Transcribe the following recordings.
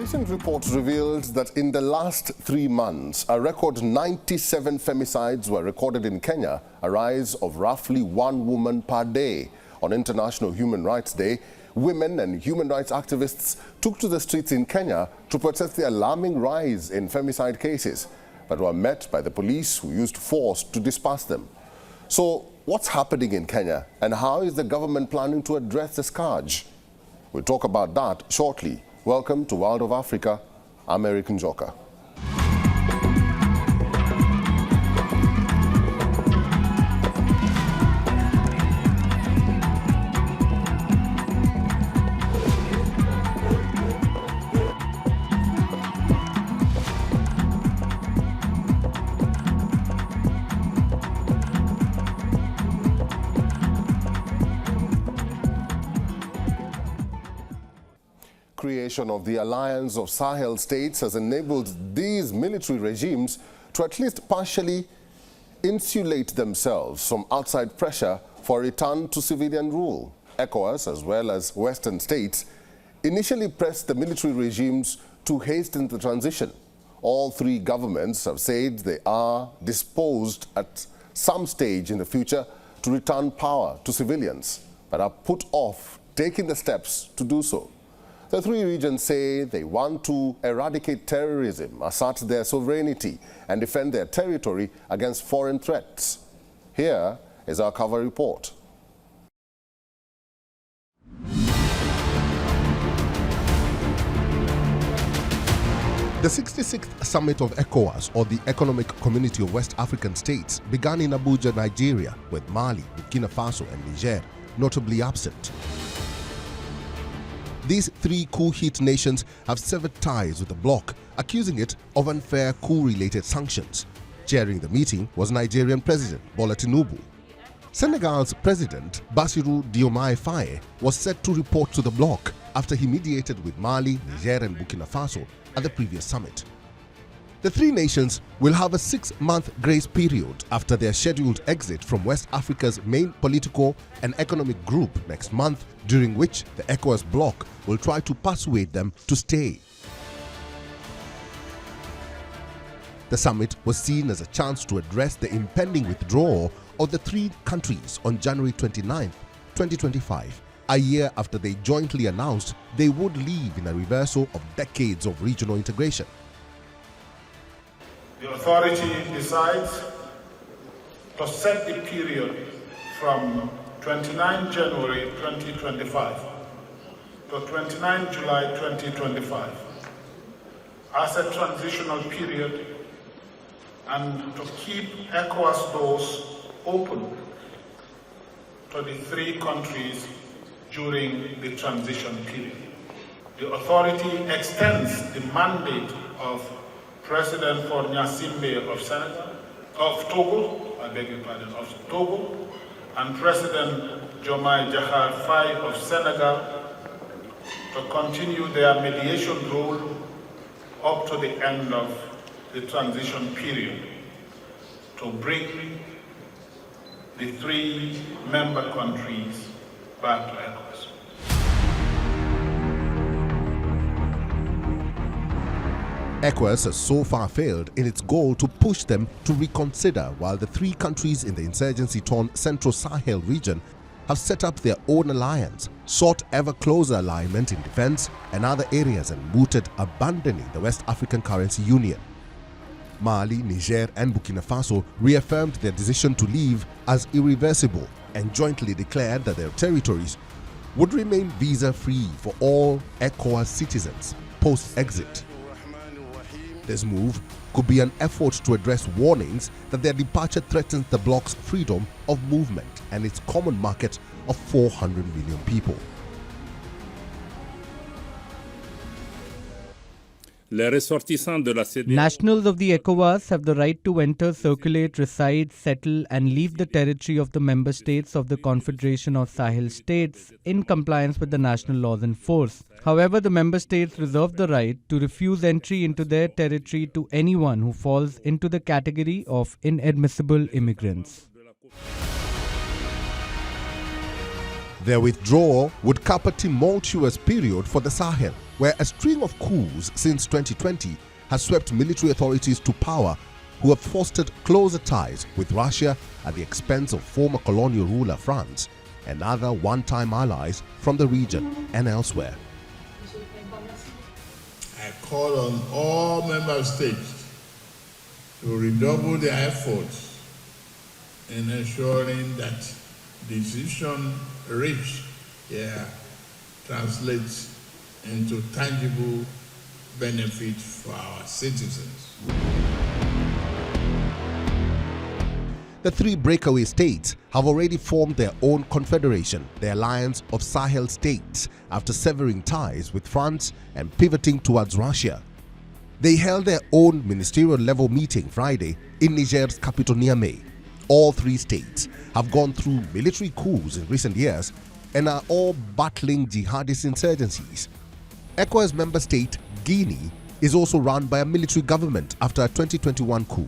recent report revealed that in the last 3 months, a record 97 femicides were recorded in Kenya, a rise of roughly 1 woman per day. On International Human Rights Day, women and human rights activists took to the streets in Kenya to protest the alarming rise in femicide cases, but were met by the police who used force to disperse them. So, what's happening in Kenya, and how is the government planning to address the scourge? We'll talk about that shortly. Welcome to World of Africa. I'm Eric Njoka. Creation of the Alliance of Sahel States has enabled these military regimes to at least partially insulate themselves from outside pressure for a return to civilian rule. ECOWAS, as well as Western states, initially pressed the military regimes to hasten the transition. All 3 governments have said they are disposed at some stage in the future to return power to civilians, but are put off taking the steps to do so. The 3 regions say they want to eradicate terrorism, assert their sovereignty, and defend their territory against foreign threats. Here is our cover report. The 66th Summit of ECOWAS, or the Economic Community of West African States, began in Abuja, Nigeria, with Mali, Burkina Faso and Niger notably absent. These 3 coup-hit nations have severed ties with the bloc, accusing it of unfair coup-related sanctions. Chairing the meeting was Nigerian President Bola Tinubu. Senegal's President Bassirou Diomaye Faye was set to report to the bloc after he mediated with Mali, Niger and Burkina Faso at the previous summit. The 3 nations will have a 6-month grace period after their scheduled exit from West Africa's main political and economic group next month, during which the ECOWAS bloc will try to persuade them to stay. The summit was seen as a chance to address the impending withdrawal of the 3 countries on January 29, 2025, a year after they jointly announced they would leave in a reversal of decades of regional integration. The authority decides to set the period from 29 January 2025 to 29 July 2025 as a transitional period, and to keep ECOWAS doors open to the 3 countries during the transition period. The authority extends the mandate of President Gnassingbé of Togo, and President Diomaye Diakhar Faye of Senegal to continue their mediation role up to the end of the transition period, to bring the 3 member countries back to ECOWAS. ECOWAS has so far failed in its goal to push them to reconsider, while the 3 countries in the insurgency-torn Central Sahel region have set up their own alliance, sought ever closer alignment in defense and other areas, and mooted abandoning the West African Currency Union. Mali, Niger and Burkina Faso reaffirmed their decision to leave as irreversible and jointly declared that their territories would remain visa-free for all ECOWAS citizens post-exit. This move could be an effort to address warnings that their departure threatens the bloc's freedom of movement and its common market of 400 million people. Nationals of the ECOWAS have the right to enter, circulate, reside, settle and leave the territory of the member states of the Confederation of Sahel States in compliance with the national laws in force. However, the member states reserve the right to refuse entry into their territory to anyone who falls into the category of inadmissible immigrants. Their withdrawal would cap a tumultuous period for the Sahel, where a string of coups since 2020 has swept military authorities to power who have fostered closer ties with Russia at the expense of former colonial ruler France and other one-time allies from the region and elsewhere. I call on all member states to redouble their efforts in ensuring that decision reached here translates into tangible benefit for our citizens. The three breakaway states have already formed their own confederation, the Alliance of Sahel States, after severing ties with France and pivoting towards Russia. They held their own ministerial-level meeting Friday in Niger's capital Niamey. All three states have gone through military coups in recent years and are all battling jihadist insurgencies. ECOWAS member state Guinea is also run by a military government after a 2021 coup.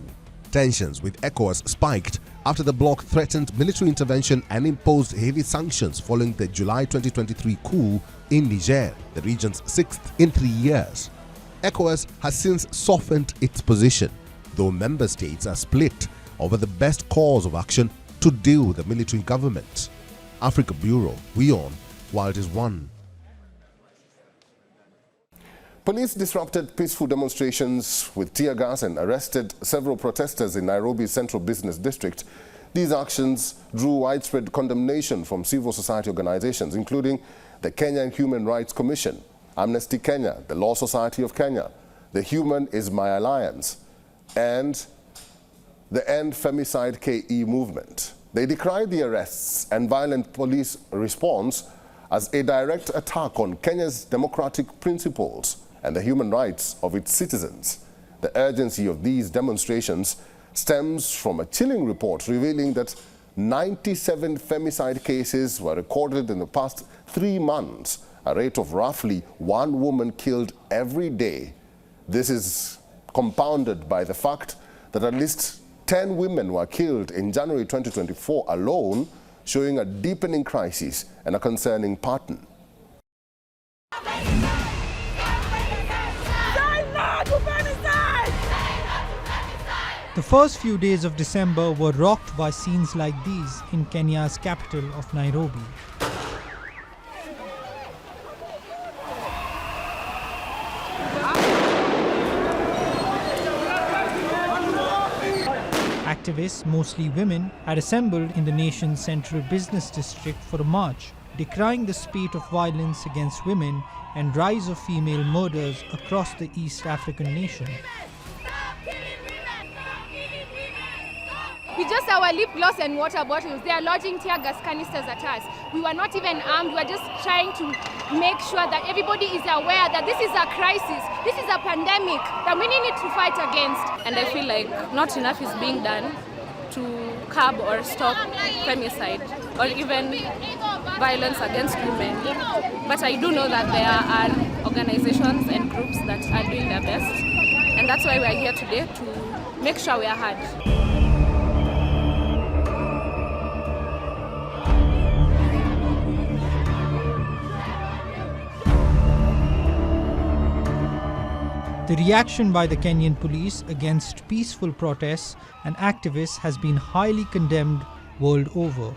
Tensions with ECOWAS spiked after the bloc threatened military intervention and imposed heavy sanctions following the July 2023 coup in Niger, the region's sixth in 3 years. ECOWAS has since softened its position, though member states are split over the best course of action to deal with the military government. Africa Bureau, WION, World is One. Police disrupted peaceful demonstrations with tear gas and arrested several protesters in Nairobi's central business district. These actions drew widespread condemnation from civil society organizations, including the Kenyan Human Rights Commission, Amnesty Kenya, the Law Society of Kenya, the Human is My Alliance, and the End Femicide KE movement. They decried the arrests and violent police response as a direct attack on Kenya's democratic principles and the human rights of its citizens. The urgency of these demonstrations stems from a chilling report revealing that 97 femicide cases were recorded in the past 3 months, a rate of roughly 1 woman killed every day. This is compounded by the fact that at least 10 women were killed in January 2024 alone, showing a deepening crisis and a concerning pattern. The first few days of December were rocked by scenes like these in Kenya's capital of Nairobi. Activists, mostly women, had assembled in the nation's central business district for a march, decrying the spate of violence against women and rise of female murders across the East African nation. With just our lip gloss and water bottles, they are lodging tear gas canisters at us. We were not even armed, we were just trying to make sure that everybody is aware that this is a crisis, this is a pandemic that we need to fight against. And I feel like not enough is being done to curb or stop femicide or even violence against women. But I do know that there are organizations and groups that are doing their best, and that's why we are here today, to make sure we are heard. The reaction by the Kenyan police against peaceful protests and activists has been highly condemned world over.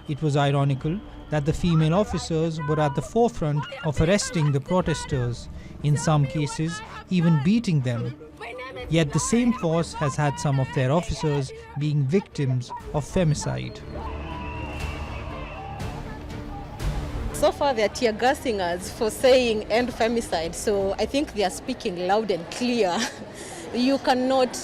It was ironical that the female officers were at the forefront of arresting the protesters, in some cases even beating them. Yet the same force has had some of their officers being victims of femicide. So far they are tear gassing us for saying end femicide, so I think they are speaking loud and clear. You cannot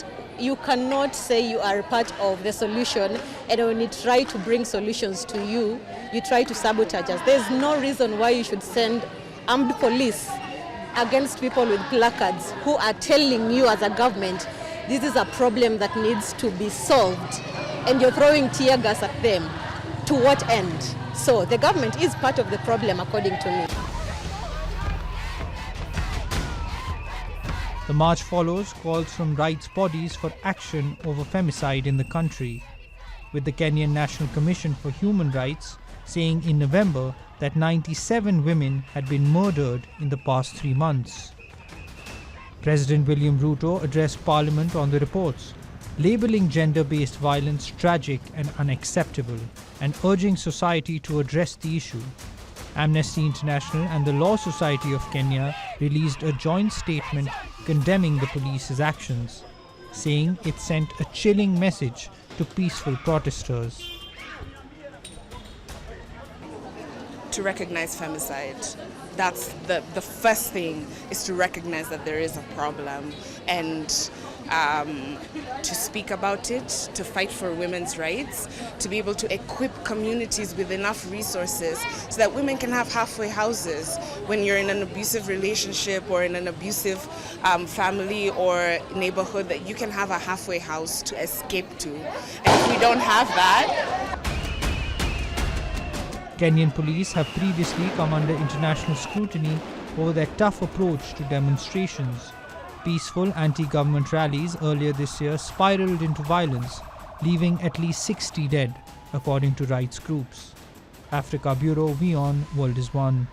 say you are part of the solution, and when you try to bring solutions to you, you try to sabotage us. There's no reason why you should send armed police against people with placards who are telling you as a government this is a problem that needs to be solved, and you're throwing tear gas at them. To what end? So the government is part of the problem, according to me. The march follows calls from rights bodies for action over femicide in the country. with the Kenyan National Commission for Human Rights, saying in November that 97 women had been murdered in the past 3 months. President William Ruto addressed Parliament on the reports, labeling gender-based violence tragic and unacceptable, and urging society to address the issue. Amnesty International and the Law Society of Kenya released a joint statement condemning the police's actions, saying it sent a chilling message to peaceful protesters. To recognize femicide, that's the first thing, is to recognize that there is a problem and to speak about it, to fight for women's rights, to be able to equip communities with enough resources so that women can have halfway houses when you're in an abusive relationship or in an abusive family or neighborhood, that you can have a halfway house to escape to. And if we don't have that... Kenyan police have previously come under international scrutiny over their tough approach to demonstrations. Peaceful anti-government rallies earlier this year spiraled into violence, leaving at least 60 dead, according to rights groups. Africa Bureau, WION World is One.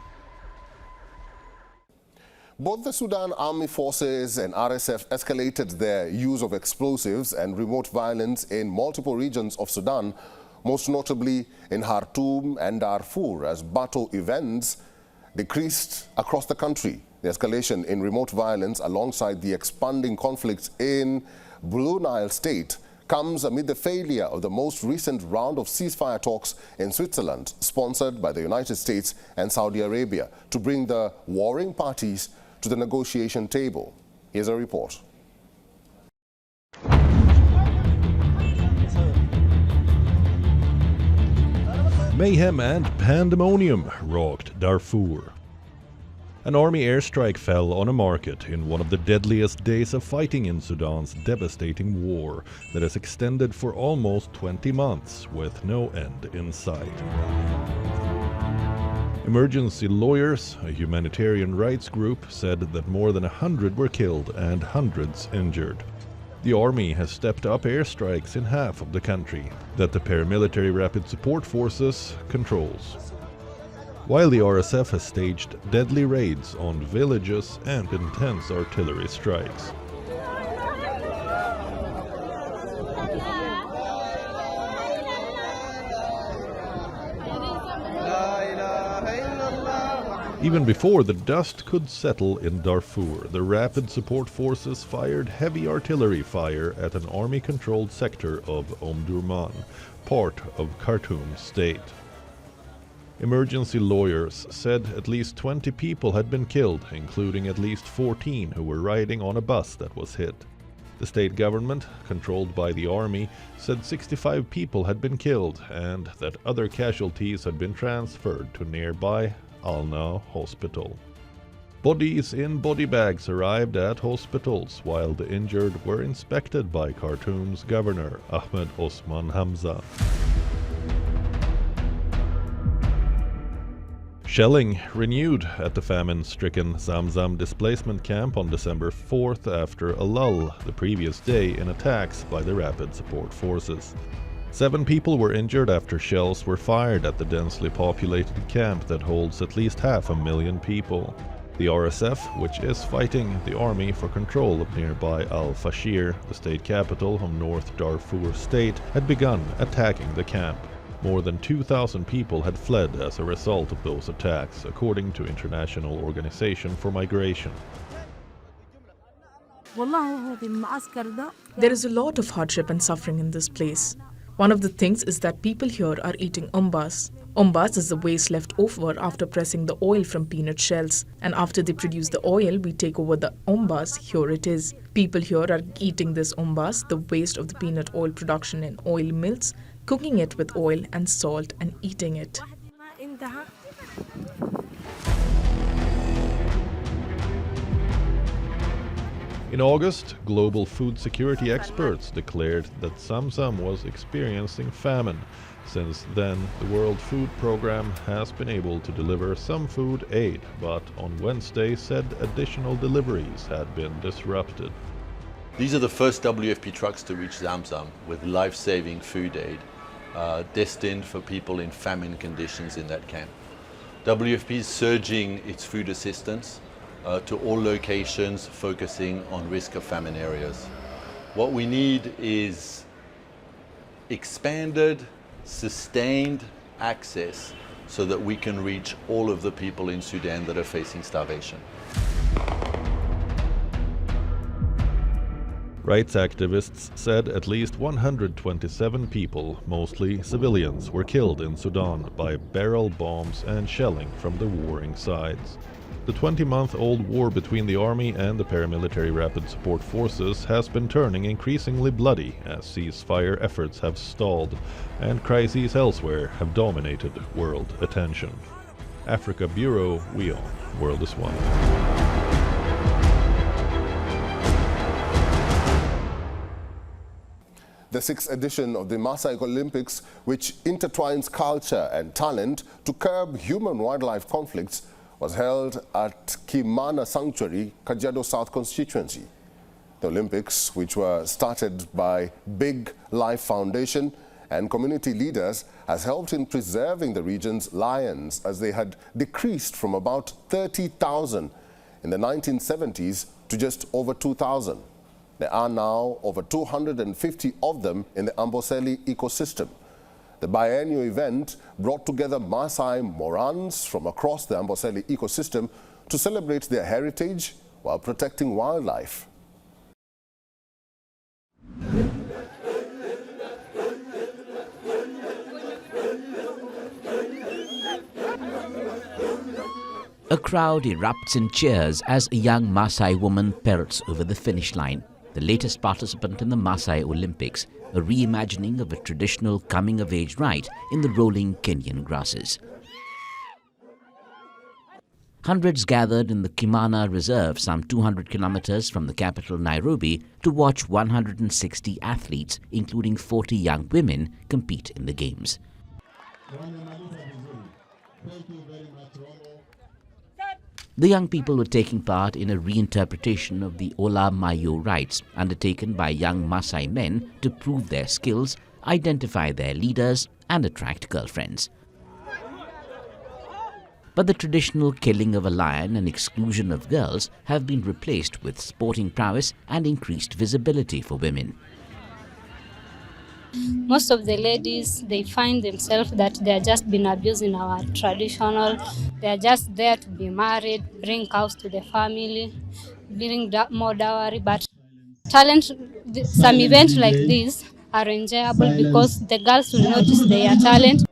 Both the Sudan Army Forces and RSF escalated their use of explosives and remote violence in multiple regions of Sudan, most notably in Khartoum and Darfur, as battle events decreased across the country. The escalation in remote violence alongside the expanding conflicts in Blue Nile State comes amid the failure of the most recent round of ceasefire talks in Switzerland, sponsored by the United States and Saudi Arabia, to bring the warring parties to the negotiation table. Here's a report. Mayhem and pandemonium rocked Darfur. An army airstrike fell on a market in one of the deadliest days of fighting in Sudan's devastating war that has extended for almost 20 months with no end in sight. Emergency Lawyers, a humanitarian rights group, said that more than 100 were killed and hundreds injured. The army has stepped up airstrikes in half of the country that the paramilitary Rapid Support Forces controls, while the RSF has staged deadly raids on villages and intense artillery strikes. Even before the dust could settle in Darfur, the Rapid Support Forces fired heavy artillery fire at an army-controlled sector of Omdurman, part of Khartoum state. Emergency Lawyers said at least 20 people had been killed, including at least 14 who were riding on a bus that was hit. The state government, controlled by the army, said 65 people had been killed and that other casualties had been transferred to nearby Al-Na Hospital. Bodies in body bags arrived at hospitals, while the injured were inspected by Khartoum's governor, Ahmed Osman Hamza. Shelling renewed at the famine-stricken Zamzam displacement camp on December 4th after a lull the previous day in attacks by the Rapid Support Forces. 7 people were injured after shells were fired at the densely populated camp that holds at least 500,000 people. The RSF, which is fighting the army for control of nearby Al-Fashir, the state capital of North Darfur state, had begun attacking the camp. More than 2,000 people had fled as a result of those attacks, according to International Organization for Migration. There is a lot of hardship and suffering in this place. One of the things is that people here are eating umbas. Umbas is the waste left over after pressing the oil from peanut shells. And after they produce the oil, we take over the umbas. Here it is. People here are eating this umbas, the waste of the peanut oil production in oil mills, cooking it with oil and salt and eating it. In August, global food security experts declared that Zamzam was experiencing famine. Since then, the World Food Programme has been able to deliver some food aid, but on Wednesday said additional deliveries had been disrupted. These are the first WFP trucks to reach Zamzam with life-saving food aid. destined for people in famine conditions in that camp. WFP is surging its food assistance to all locations, focusing on risk of famine areas. What we need is expanded, sustained access so that we can reach all of the people in Sudan that are facing starvation. Rights activists said at least 127 people, mostly civilians, were killed in Sudan by barrel bombs and shelling from the warring sides. The 20-month-old war between the army and the paramilitary rapid support forces has been turning increasingly bloody as ceasefire efforts have stalled and crises elsewhere have dominated world attention. Africa Bureau, WION, World is One. The 6th edition of the Masai Olympics, which intertwines culture and talent to curb human-wildlife conflicts, was held at Kimana Sanctuary, Kajiado South constituency. The Olympics, which were started by Big Life Foundation and community leaders, has helped in preserving the region's lions, as they had decreased from about 30,000 in the 1970s to just over 2,000. There are now over 250 of them in the Amboseli ecosystem. The biennial event brought together Masai Morans from across the Amboseli ecosystem to celebrate their heritage while protecting wildlife. A crowd erupts in cheers as a young Masai woman pelts over the finish line, the latest participant in the Masai Olympics, a reimagining of a traditional coming-of-age rite in the rolling Kenyan grasses. Hundreds gathered in the Kimana Reserve, some 200 kilometers from the capital Nairobi, to watch 160 athletes, including 40 young women, compete in the Games. The young people were taking part in a reinterpretation of the Ola Mayo rites undertaken by young Masai men to prove their skills, identify their leaders and attract girlfriends. But the traditional killing of a lion and exclusion of girls have been replaced with sporting prowess and increased visibility for women. Most of the ladies, they find themselves that they are just being abused in our traditional. They are just there to be married, bring cows to the family, bring more dowry. But some events like this are enjoyable because the girls will notice their talent.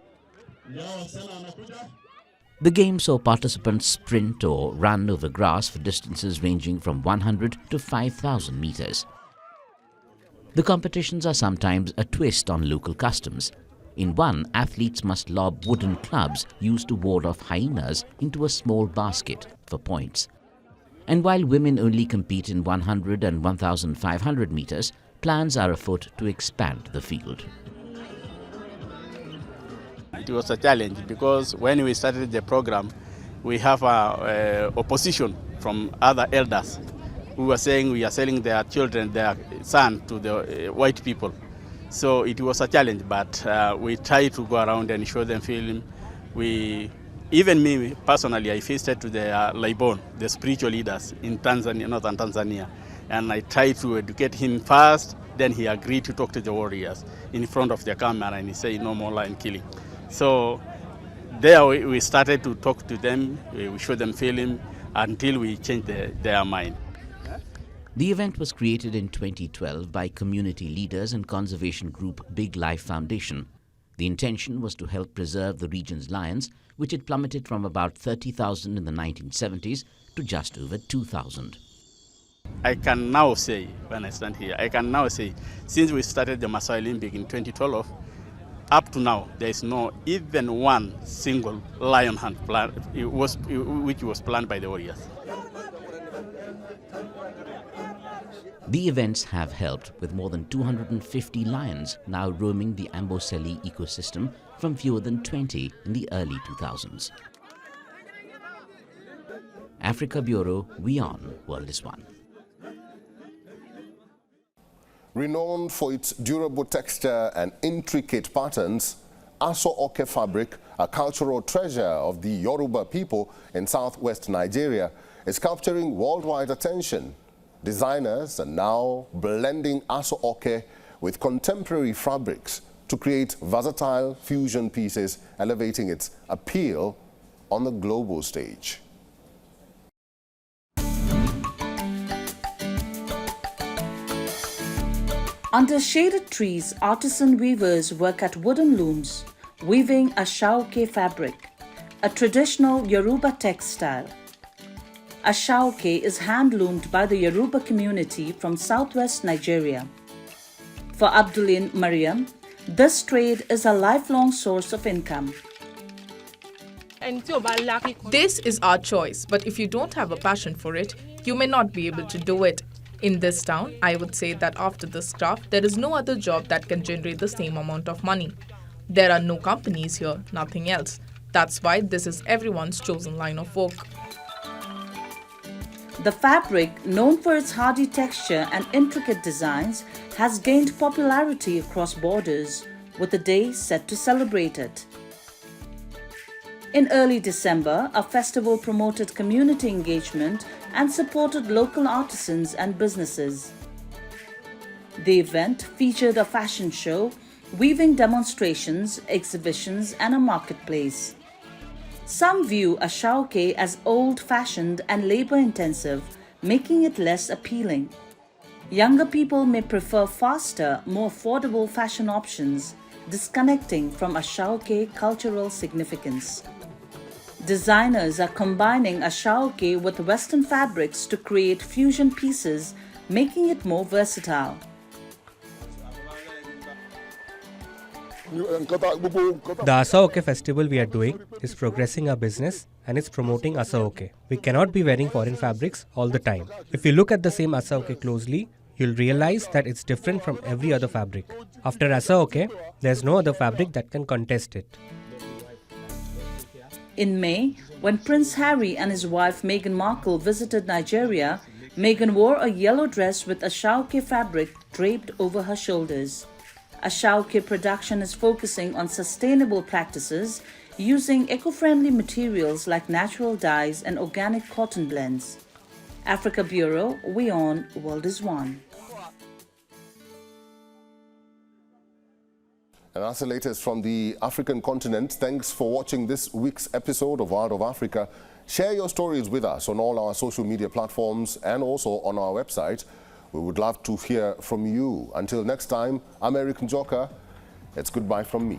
The game saw participants sprint or run over grass for distances ranging from 100 to 5,000 meters. The competitions are sometimes a twist on local customs. In one, athletes must lob wooden clubs used to ward off hyenas into a small basket for points. And while women only compete in 100 and 1,500 meters, plans are afoot to expand the field. It was a challenge because when we started the program, we have opposition from other elders who were saying we are selling their children, their son to the white people. So it was a challenge, but we tried to go around and show them film. Even me personally, I visited to the Laibon, the spiritual leaders in Tanzania, northern Tanzania, and I tried to educate him first. Then he agreed to talk to the warriors in front of the camera, and he said no more lion killing. So there we started to talk to them. We showed them film until we changed their mind. The event was created in 2012 by community leaders and conservation group Big Life Foundation. The intention was to help preserve the region's lions, which had plummeted from about 30,000 in the 1970s to just over 2,000. I can now say, when I stand here, I can now say, since we started the Masai Olympics in 2012, up to now, there is no even one single lion hunt plan, which was planned by the warriors. The events have helped, with more than 250 lions now roaming the Amboseli ecosystem from fewer than 20 in the early 2000s. Africa Bureau, WION, World is One. Renowned for its durable texture and intricate patterns, Aso-Oke fabric, a cultural treasure of the Yoruba people in southwest Nigeria, is capturing worldwide attention. Designers are now blending Aso-Oke with contemporary fabrics to create versatile fusion pieces, elevating its appeal on the global stage. Under shaded trees, artisan weavers work at wooden looms, weaving Aso-Oke fabric, a traditional Yoruba textile. Aso-Oke is hand-loomed by the Yoruba community from southwest Nigeria. For Abdulin Mariam, this trade is a lifelong source of income. This is our choice, but if you don't have a passion for it, you may not be able to do it. In this town, I would say that after this craft, there is no other job that can generate the same amount of money. There are no companies here, nothing else. That's why this is everyone's chosen line of work. The fabric, known for its hardy texture and intricate designs, has gained popularity across borders, with a day set to celebrate it. In early December, a festival promoted community engagement and supported local artisans and businesses. The event featured a fashion show, weaving demonstrations, exhibitions, and a marketplace. Some view Aso-Oke as old-fashioned and labor-intensive, making it less appealing. Younger people may prefer faster, more affordable fashion options, disconnecting from Aso-Oke cultural significance. Designers are combining Aso-Oke with Western fabrics to create fusion pieces, making it more versatile. The Aso-Oke festival we are doing is progressing our business and it's promoting Aso-Oke. We cannot be wearing foreign fabrics all the time. If you look at the same Aso-Oke closely, you'll realize that it's different from every other fabric. After Aso-Oke, there's no other fabric that can contest it. In May, when Prince Harry and his wife Meghan Markle visited Nigeria, Meghan wore a yellow dress with Aso-Oke fabric draped over her shoulders. Aso-Oke production is focusing on sustainable practices, using eco-friendly materials like natural dyes and organic cotton blends. Africa Bureau, WION World is One. And that's the latest from the African continent. Thanks for watching this week's episode of World of Africa. Share your stories with us on all our social media platforms and also on our website. We would love to hear from you. Until next time, I'm Eric Njoka. It's goodbye from me.